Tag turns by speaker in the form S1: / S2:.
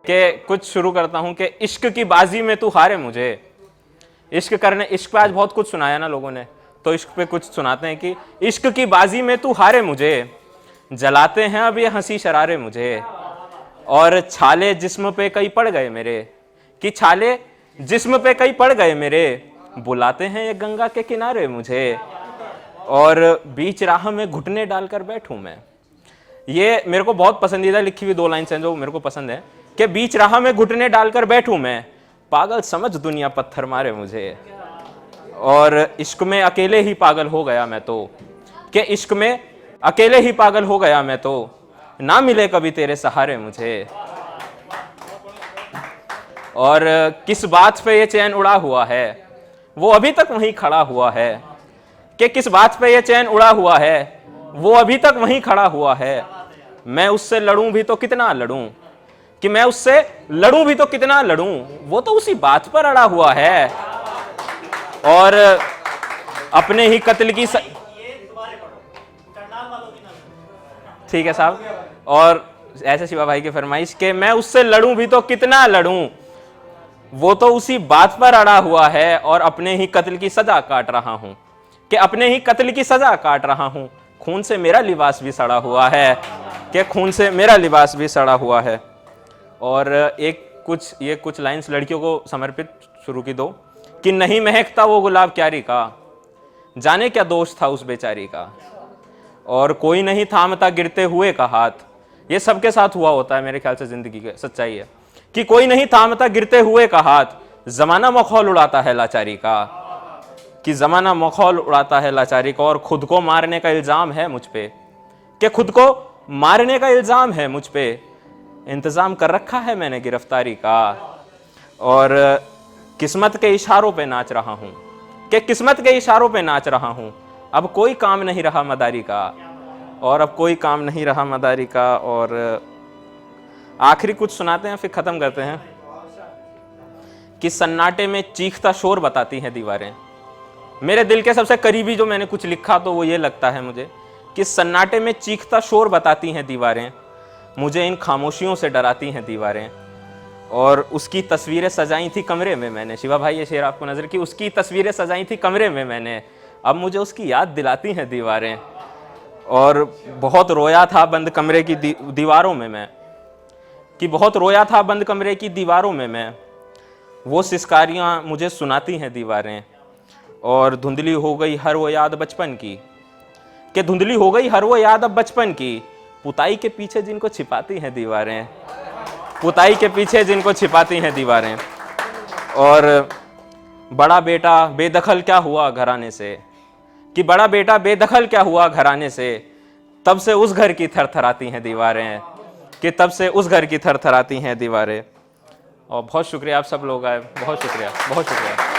S1: कि कुछ शुरू करता हूं कि इश्क की बाजी में तू हारे मुझे। इश्क पे आज बहुत कुछ सुनाया ना लोगों ने, तो इश्क पे कुछ सुनाते हैं कि इश्क की बाजी में तू हारे मुझे, जलाते हैं अब ये हंसी शरारे मुझे, और छाले जिस्म पे कई पड़ गए मेरे, कि छाले जिस्म पे कई पड़ गए मेरे, बुलाते हैं ये गंगा के किनारे मुझे, और बीच राह में घुटने डालकर बैठूं मैं। ये मेरे को बहुत पसंदीदा लिखी हुई 2 लाइन्स हैं जो मेरे को पसंद है कि बीच राह में घुटने डालकर बैठूं मैं, पागल समझ दुनिया पत्थर मारे मुझे, और इश्क में अकेले ही पागल हो गया मैं तो, कि इश्क में अकेले ही पागल हो गया मैं तो, ना मिले कभी तेरे सहारे मुझे, और किस बात पे ये चैन उड़ा हुआ है वो अभी तक वहीं खड़ा हुआ है, कि किस बात पे ये चैन उड़ा हुआ है वो अभी तक वहीं खड़ा हुआ है, मैं उससे लड़ूं भी तो कितना लड़ूं, कि मैं उससे लड़ूं भी तो कितना लड़ूं, वो तो उसी बात पर अड़ा हुआ है, और अपने ही कत्ल की ठीक है साहब, और ऐसे शिवा भाई की फरमाइश के मैं उससे लड़ूं भी तो कितना लड़ूं, वो तो उसी बात पर अड़ा हुआ है, और अपने ही कत्ल की सजा काट रहा हूं, कि अपने ही कत्ल की सजा काट रहा हूं, खून से मेरा लिबास भी सड़ा हुआ है, कि खून से मेरा लिबास भी सड़ा हुआ है। और ये कुछ लाइंस लड़कियों को समर्पित शुरू की दो, कि नहीं महकता वो गुलाब क्यारी का, जाने क्या दोष था उस बेचारी का, और कोई नहीं थामता गिरते हुए का हाथ। ये सबके साथ हुआ होता है मेरे ख्याल से, जिंदगी की सच्चाई है कि कोई नहीं थामता गिरते हुए का हाथ, जमाना मखौल उड़ाता है लाचारी का, कि जमाना मखौल उड़ाता है लाचारी का, और खुद को मारने का इल्जाम है मुझ पे, कि खुद को मारने का इल्जाम है मुझ पे, इंतजाम कर रखा है मैंने गिरफ्तारी का, और किस्मत के इशारों पे नाच रहा हूं, कि किस्मत के इशारों पे नाच रहा हूं, अब कोई काम नहीं रहा मदारी का, और अब कोई काम नहीं रहा मदारी का। और आखिरी कुछ सुनाते हैं फिर खत्म करते हैं, कि सन्नाटे में चीखता शोर बताती हैं दीवारें। मेरे दिल के सबसे करीबी जो मैंने कुछ लिखा तो वो ये लगता है मुझे, कि सन्नाटे में चीखता शोर बताती हैं दीवारें, मुझे इन खामोशियों से डराती हैं दीवारें, और उसकी तस्वीरें सजाई थी कमरे में मैंने। शिवा भाई ये शेर आपको नजर की, उसकी तस्वीरें सजाई थी कमरे में मैंने, अब मुझे उसकी याद दिलाती हैं दीवारें, और बहुत रोया था बंद कमरे की दीवारों में मैं, कि बहुत रोया था बंद कमरे की दीवारों में मैं, वो सिस्कारियाँ मुझे सुनाती हैं दीवारें, और धुंधली हो गई हर वो याद बचपन की, कि धुंधली हो गई हर वो याद अब बचपन की, पुताई के पीछे जिनको छिपाती हैं दीवारें, पुताई के पीछे जिनको छिपाती हैं दीवारें। और बड़ा बेटा बेदखल क्या हुआ घराने से, कि बड़ा बेटा बेदखल क्या हुआ घराने से, तब से उस घर की थरथराती हैं दीवारें, कि तब से उस घर की थरथराती हैं दीवारें। और बहुत शुक्रिया आप सब लोग आए, बहुत शुक्रिया, बहुत शुक्रिया।